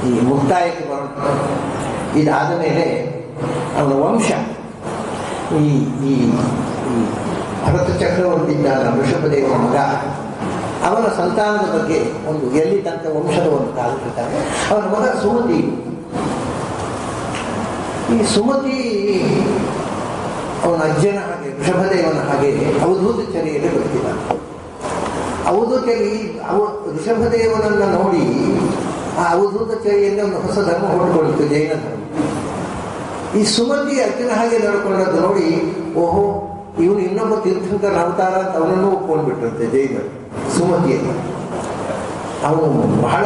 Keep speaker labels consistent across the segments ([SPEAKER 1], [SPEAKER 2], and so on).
[SPEAKER 1] ಈ ಮುಕ್ತಾಯಕ್ಕೆ ಬರೋಣ. ಇದಾದ ಮೇಲೆ ಅವನ ವಂಶ, ಈ ಈ ಭರತ ಚಕ್ರವರ್ತಿ ಇದ್ದಾನ ವೃಷಭದೇವನ ಮಗ, ಅವನ ಸಂತಾನದ ಬಗ್ಗೆ ಒಂದು ಎಲ್ಲಿ ತನಕ ವಂಶದ ಒಂದು ಕಾಲುತ್ತಿದ್ದಾರೆ. ಅವನ ಮಗ ಸುಮತಿ. ಈ ಸುಮತಿ ಅವನ ಅಜ್ಜನ ಹಾಗೆ ವೃಷಭದೇವನ ಹಾಗೆ ಅವಧೂತ ಚರ್ಯೆಯಲ್ಲಿ ಬದುಕಿದ್ದಾನೆ. ಋಷಭದೇವನನ್ನ ನೋಡಿ ಆ ಅವಧೂತ ಚರ್ಯೆಯಿಂದ ಒಂದು ಹೊಸ ಧರ್ಮ ಹೊರಡ್ಕೊಳ್ತು, ಜೈನ ಧರ್ಮ. ಈ ಸುಮತಿ ಅರ್ಜುನ ಹಾಗೆ ನಡ್ಕೊಂಡದ್ದು ನೋಡಿ, ಓಹೋ ಇವನು ಇನ್ನೊಬ್ಬ ತೀರ್ಥಂಕರ ಅವತಾರ ಅಂತ ಅವನನ್ನು ಒಪ್ಕೊಂಡ್ಬಿಟ್ರಂತೆ ಜೈನರು. ಸುಮತಿಯಲ್ಲಿ ಅವನು ಬಹಳ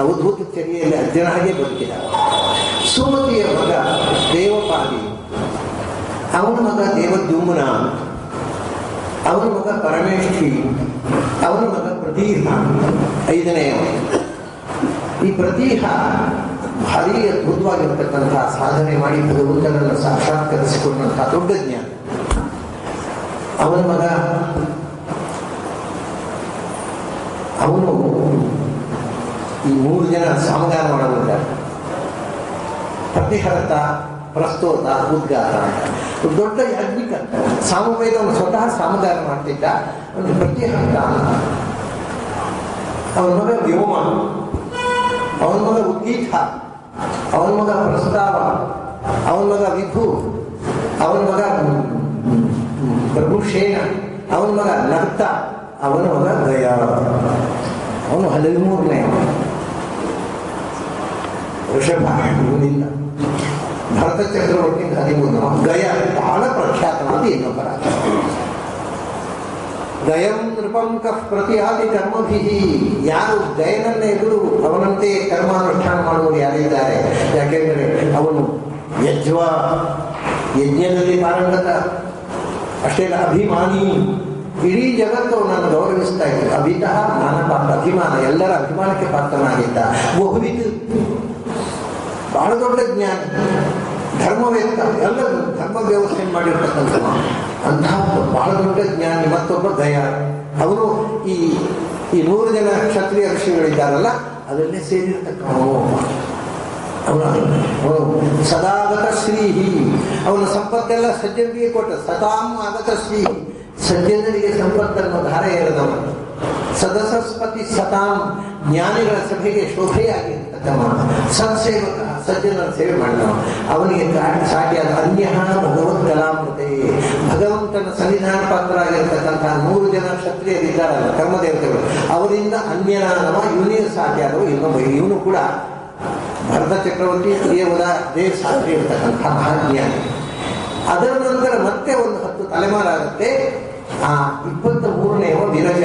[SPEAKER 1] ಅವಧೂತ ಚರ್ಯೆಯಲ್ಲಿ ಅರ್ಜುನ ಹಾಗೆ ಬದುಕಿದ. ಸುಮತಿಯ ಮಗ ದೇವಪಾಲಿ, ಅವನ ಮಗ ದೇವದ್ಯುಮ್ನ, ಅವನ ಮಗ ಪರಮೇಷ್ಠಿ, ಅವನ ಮಗ ಪ್ರತೀಹ, ಐದನೆಯ. ಈ ಪ್ರತೀಹ ಭಾರೀ ಅದ್ಭುತವಾಗಿರ್ತಕ್ಕಂಥ ಸಾಧನೆ ಮಾಡಿ ಭಗವಂತನನ್ನು ಸಾಕ್ಷಾತ್ಕರಿಸಿಕೊಂಡಂಥ ದೊಡ್ಡ ಜ್ಞಾನ. ಅವನ ಮಗ ಅವನು ಈ 3 ಜನ ಸಾಮಗಾನ ಮಾಡಲಿದ್ದಾರೆ. ಪ್ರತಿಹರತ, ಪ್ರಸ್ತೋತ, ಉದ್ಗಾರ ಅಂತ ದೊಡ್ಡ ಯಾಜ್ಞಿಕ. ಸಾಮವೇದವನ್ನು ಸ್ವತಃ ಸಾಮಗಾನ ಮಾಡ್ತಿದ್ದ. ಒಂದು ಪ್ರತಿಹರತ, ಅವನ ಮಗ ವ್ಯೋಮ, ಅವನ ಮಗ ಉದ್ಗೀತ, ಅವನ ಮಗ ಪ್ರಸ್ತಾವ, ಅವನ ಮಗ ವಿಭು, ಅವನ ಮಗ ಪ್ರಭುಷೇನ, ಅವನ ಮಗ ನರ್ತ, ಅವನ ಮಗ ಗಯ. ಅವನು 13ನೇ ವೃಷಭ. ಇವನಿಂದ ಭರತ ಚಕ್ರವರ್ತಿ 13ನೇ. ಗಯ ಬಹಳ ಪ್ರಖ್ಯಾತವಾದ ಇನ್ನೊಬ್ಬ ರಾಜ. ಗಯಂ ನೃಪಂ ಕಃ ಪ್ರತಿಹಾದಿ ಕರ್ಮಭಿ. ಯಾರು ಗಯನನ್ನ ಎದುರು ಅವನಂತೆ ಕರ್ಮಾನುಷ್ಠಾನ ಮಾಡುವವರು ಯಾರಿದ್ದಾರೆ? ಯಾಕೆಂದರೆ ಅವನು ಯಜ್ಞದಲ್ಲಿ ಪಾರಂಗತ, ಅಷ್ಟೇ ಅಲ್ಲ ಅಭಿಮಾನಿ. ಇಡೀ ಜಗತ್ತು ಅವನನ್ನು ಗೌರವಿಸ್ತಾ ಇತ್ತು. ಅಭಿತಃ ಮಾನಪಾತ್ರ, ಅಭಿಮಾನ, ಎಲ್ಲರ ಅಭಿಮಾನಕ್ಕೆ ಪಾತ್ರನಾಗಿದ್ದ. ಬಹುವಿಧು, ಬಹಳ ದೊಡ್ಡ ಜ್ಞಾನ, ಧರ್ಮವೇತ್ತ, ಎಲ್ಲರೂ ಧರ್ಮ ವ್ಯವಸ್ಥೆ ಮಾಡಿರ್ತಕ್ಕಂಥ ಅಂತಹ ಬಹಳ ದೊಡ್ಡ ಜ್ಞಾನಿ. ಮತ್ತೊಬ್ಬ ಗಯ, ಅವನು ಈ 100 ಜನ ಕ್ಷತ್ರಿಯ ಋಷಿಗಳಿದ್ದಾರಲ್ಲ ಅದರಲ್ಲೇ ಸೇರಿರ್ತಕ್ಕವನು. ಅವನು ಸದಾಗತ ಶ್ರೀಹಿ, ಅವನ ಸಂಪತ್ತೆಲ್ಲ ಸಜ್ಜನಿಗೆ ಕೊಟ್ಟ. ಸತಾಂ ಆಗತ ಶ್ರೀಹಿ, ಸಜ್ಜನರಿಗೆ ಸಂಪತ್ತನ್ನು ಧಾರೆ ಎರೆದವ. ಸದಸಸ್ಪತಿ ಸತಾಂ, ಜ್ಞಾನಿಗಳ ಸಭೆಗೆ ಶೋಭೆಯಾಗಿರ್ತಕ್ಕವ. ಸತ್ಸೇವಕ, ಸಜ್ಜನರ ಸೇವೆ ಮಾಡಿದವ. ಅವನಿಗೆ ಸಾಟಿಯಾದ ಅನ್ಯ ಭಗವತ್ ಕಲಾಮೃತೆ, ಭಗವಂತನ ಸನ್ನಿಧಾನ ಪಾತ್ರರಾಗಿರ್ತಕ್ಕಂಥ 100 ಜನ ಕ್ಷತ್ರಿಯರಿದ್ದಾರಲ್ಲ ಕರ್ಮದೇವತೆಗಳು, ಅವರಿಂದ ಅನ್ಯನಾದವ. ಇವನಿಗೆ ಸಾಟಿಯಾದವ ಇನ್ನೊಬ್ಬ. ಇವನು ಕೂಡ ಭರತ ಚಕ್ರವರ್ತಿ ಪ್ರಿಯವದೇ ಸಾಟಿ ಇರ್ತಕ್ಕಂಥ ಮಹಾಜ್ಞಾನಿ. ಅದರ ನಂತರ ಮತ್ತೆ ಒಂದು 10 ತಲೆಮಾರಾಗುತ್ತೆ. ಆ 23ನೇವ ವಿರಜ.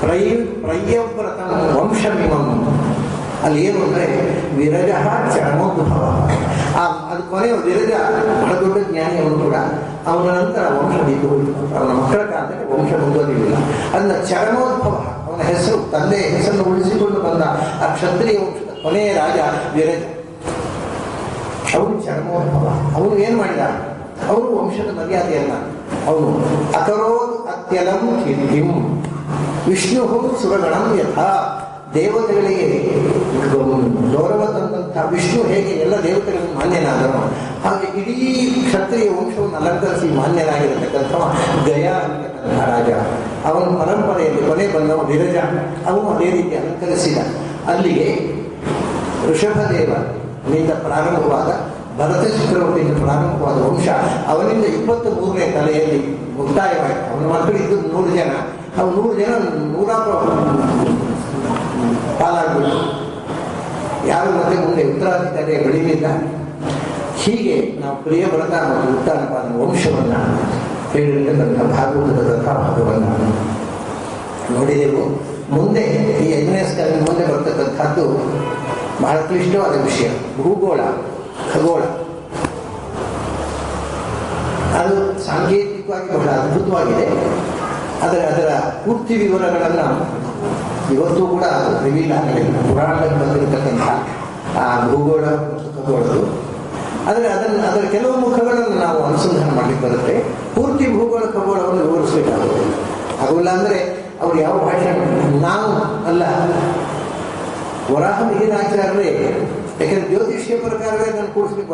[SPEAKER 1] ಪ್ರಯ್ಯವ್ರತ ವಂಶಮಿಮಂ. ಅಲ್ಲಿ ಏನು ಅಂದರೆ ವಿರಜ ಚರಮೋದ್ಭವ. ಅದು ಕೊನೆಯ ವಿರಜ ಬಹಳ ದೊಡ್ಡ ಜ್ಞಾನಿ ಅವನು ಕೂಡ. ಅವನ ನಂತರ ವಂಶ ಬಿದ್ದು ಹೋಯಿತು. ಅವನ ಮಕ್ಕಳ ಕಾಲದಲ್ಲಿ ವಂಶ ಮುಂದುವರಿಲಿಲ್ಲ. ಅದನ್ನ ಚರಮೋದ್ಭವ, ಅವನ ಹೆಸರು, ತಂದೆಯ ಹೆಸರನ್ನು ಉಳಿಸಿಕೊಂಡು ಬಂದ ಆ ಕ್ಷತ್ರಿಯ ವಂಶದ ಕೊನೆಯ ರಾಜ ವಿರಜ. ಅವನು ಚರಮೋದ್ಭವ. ಅವನು ಏನು ಮಾಡಿದ? ಅವನು ವಂಶದ ಮರ್ಯಾದೆಯನ್ನ ಅವನು ಅಕರೋದ್ ಅತ್ಯಲಂ ಕೀರ್ತಿಂ ವಿಷ್ಣು ಸುರಗಣಂ ಯಥಾ. ದೇವತೆಗಳಿಗೆ ಗೌರವ ತಂದಂಥ ವಿಷ್ಣು ಹೇಗೆ ಎಲ್ಲ ದೇವತೆಗಳಿಗೆ ಮಾನ್ಯನಾದನು, ಹಾಗೆ ಇಡೀ ಕ್ಷತ್ರಿಯ ವಂಶವನ್ನು ಅಲಂಕರಿಸಿ ಮಾನ್ಯನಾಗಿರತಕ್ಕಂಥವ ಗಯ ಅಂತಕ್ಕಂಥ ರಾಜ. ಅವನ ಪರಂಪರೆಯಲ್ಲಿ ಕೊನೆ ಬಂದವ ವಿರಜ. ಅವನು ಅದೇ ರೀತಿ ಅಲಂಕರಿಸಿದ. ಅಲ್ಲಿಗೆ ಋಷಭದೇವನಿಂದ ಪ್ರಾರಂಭವಾದ, ಭರತ ಚಕ್ರವರ್ತಿಯಿಂದ ಪ್ರಾರಂಭವಾದ ವಂಶ ಅವನಿಂದ 23ನೇ ತಲೆಯಲ್ಲಿ ಮುಕ್ತಾಯವಾಯಿತು. ಅವನ ಮಕ್ಕಳಿದ್ದು 100 ಜನ. ಅವು 100 ಜನ 100 ಪಾಲಾಗ್ಬಿಟ್ಟು ಯಾರು ಮತ್ತೆ ಮುಂದೆ ಉತ್ತರಾಧಿಕಾರಿಯ ಬೆಳೀಲಿಲ್ಲ. ಹೀಗೆ ನಾವು ಪ್ರಿಯವ್ರತ ಮತ್ತು ಉತ್ತರಪಾದನ ವಂಶವನ್ನು ಹೇಳಿರ್ತಕ್ಕಂಥ ಭಾಗವತದ ಕಥಾಭಾಗವನ್ನು ನೋಡಿದೆವು. ಮುಂದೆ ಈ 5ನೇ ಸ್ಕಂದ ಮುಂದೆ ಬರ್ತಕ್ಕಂಥದ್ದು ಬಹಳ ಕ್ಲಿಷ್ಟವಾದ ವಿಷಯ, ಭೂಗೋಳ, ಖಗೋಳ. ಅದು ಸಾಂಕೇತಿಕವಾಗಿ ಬಹಳ ಅದ್ಭುತವಾಗಿದೆ. ಅದರ ಪೂರ್ತಿ ವಿವರಗಳನ್ನು ಇವತ್ತು ಕೂಡ ರಿವೀಲ್ ಆಗಲಿಲ್ಲ. ಪುರಾಣದಲ್ಲಿ ಬಂದಿರತಕ್ಕಂಥ ಆ ಭೂಗೋಳ ಮತ್ತು ಖಗೋಳದು. ಆದರೆ ಅದರ ಕೆಲವು ಮುಖಗಳನ್ನು ನಾವು ಅನುಸಂಧಾನ ಮಾಡಲಿಕ್ಕೆ ಬರುತ್ತೆ. ಪೂರ್ತಿ ಭೂಗೋಳ ಖಗೋಳವನ್ನು ವಿವರಿಸಬೇಕಾಗುತ್ತೆ. ಆಗೋಲ್ಲ ಅಂದರೆ ಅವ್ರು ಯಾವ ಭಾಷೆ, ನಾವು ಅಲ್ಲ ವರಾಹ ಮಿಹಿರಾಚಾರ್ಯರೇ, ಯಾಕೆಂದ್ರೆ ಜ್ಯೋತಿಷ್ಯ ಪ್ರಕಾರವೇ ನಾನು ಕೂಡಿಸ್ಲಿಕ್ಕೆ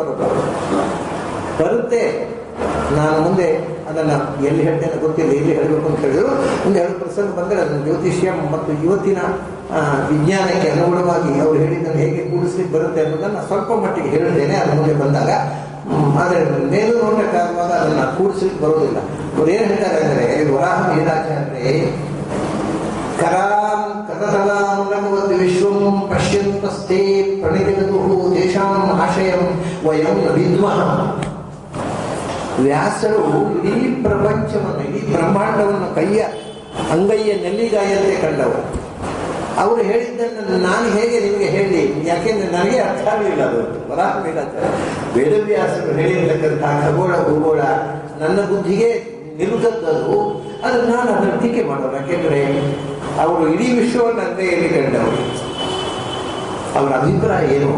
[SPEAKER 1] ಬರುತ್ತೆ. ನಾನು ಮುಂದೆ ಅದನ್ನು ಎಲ್ಲಿ ಹೇಳ್ತೇನೆ ಗೊತ್ತಿಲ್ಲ, ಎಲ್ಲಿ ಹೇಳಬೇಕು ಅಂತ ಹೇಳಿದ್ರು. ಒಂದು 2 ಪ್ರಸಂಗ ಬಂದರೆ ಅದನ್ನು ಜ್ಯೋತಿಷ್ಯ ಮತ್ತು ಇವತ್ತಿನ ವಿಜ್ಞಾನಕ್ಕೆ ಅನುಗುಣವಾಗಿ ಅವರು ಹೇಳಿದ್ದನ್ನು ಹೇಗೆ ಕೂಡಿಸ್ಲಿಕ್ಕೆ ಬರುತ್ತೆ ಅನ್ನೋದನ್ನು ಸ್ವಲ್ಪ ಮಟ್ಟಿಗೆ ಹೇಳ್ತೇನೆ. ಅದು ಮುಂದೆ ಬಂದಾಗ ಆದರೆ ಮೇಲೂ ನೋಡಬೇಕಾಗುವಾಗ ಅದನ್ನು ಕೂಡಿಸ್ಲಿಕ್ಕೆ ಬರೋದಿಲ್ಲ. ಅವ್ರು ಏನು ಹೇಳ್ತಾರೆ ಅಂದರೆ, ವರಾಹ ಮಿಹಿರಾಚಾರ್ಯರೇ ಕರಾಂ ಕರತಲಾಂಗಮವದ್ ವಿಶ್ವಂ ಪಶ್ಯಂತಸ್ತೆ ಪ್ರಣಿಜಗತುಃ ತೇಷಾಂ ಆಶಯಂ ವಯಂ ನ ವಿದ್ಮಃ. ವ್ಯಾಸರು ಇಡೀ ಪ್ರಪಂಚವನ್ನು, ಇಡೀ ಬ್ರಹ್ಮಾಂಡವನ್ನು ಅಂಗೈಯ ನೆಲ್ಲಿಗಾಯಂತೆ ಕಂಡವರು. ಅವರು ಹೇಳಿದ್ದನ್ನು ನಾನು ಹೇಗೆ ನಿಮಗೆ ಹೇಳಿ, ಯಾಕೆಂದ್ರೆ ನನಗೆ ಅರ್ಥ ಆಗಲಿಲ್ಲ. ಅದು ವರಾಹ ಮಿಹಿರಾಚಾರ್ಯ ವೇದವ್ಯಾಸರು ಹೇಳಿರ್ತಕ್ಕಂಥ ಖಗೋಳ ಭೂಗೋಳ ನನ್ನ ಬುದ್ಧಿಗೆ ನಿಲುಕದ್ದದು. ಅದು ನಾನು ಅದನ್ನು ಟೀಕೆ ಮಾಡೋರು, ಯಾಕೆಂದರೆ ಅವರು ಇಡೀ ವಿಶ್ವವನ್ನು ಅಂಗೈಯಲ್ಲಿ ಕಂಡವರು. ಅವರ ಅಭಿಪ್ರಾಯ ಏನು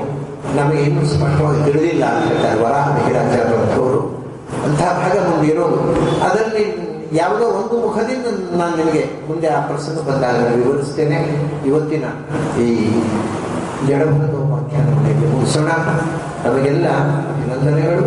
[SPEAKER 1] ನಮಗೆ ಇನ್ನೂ ಸ್ಪಷ್ಟವಾಗಿ ತಿಳಿದಿಲ್ಲ ಅಂತ ಹೇಳ್ತಾರೆ ವರಾಹ ಮಿಹಿರಾಚಾರ್ಯರವರು. ಅಂತಹ ಭಾಗ ಮುಂದೆ ಇರೋದು. ಅದರಲ್ಲಿ ಯಾವುದೋ ಒಂದು ಮುಖದಿಂದ ನಾನು ನಿಮಗೆ ಮುಂದೆ ಆ ಪ್ರಸಂಗ ಬಂದಾಗ ವಿವರಿಸ್ತೇನೆ. ಇವತ್ತಿನ ಈ ಜಡಭರತೋಪಾಖ್ಯಾನವನ್ನು ಮುಗಿಸೋಣ. ನಮಗೆಲ್ಲ ಅಭಿನಂದನೆಗಳು.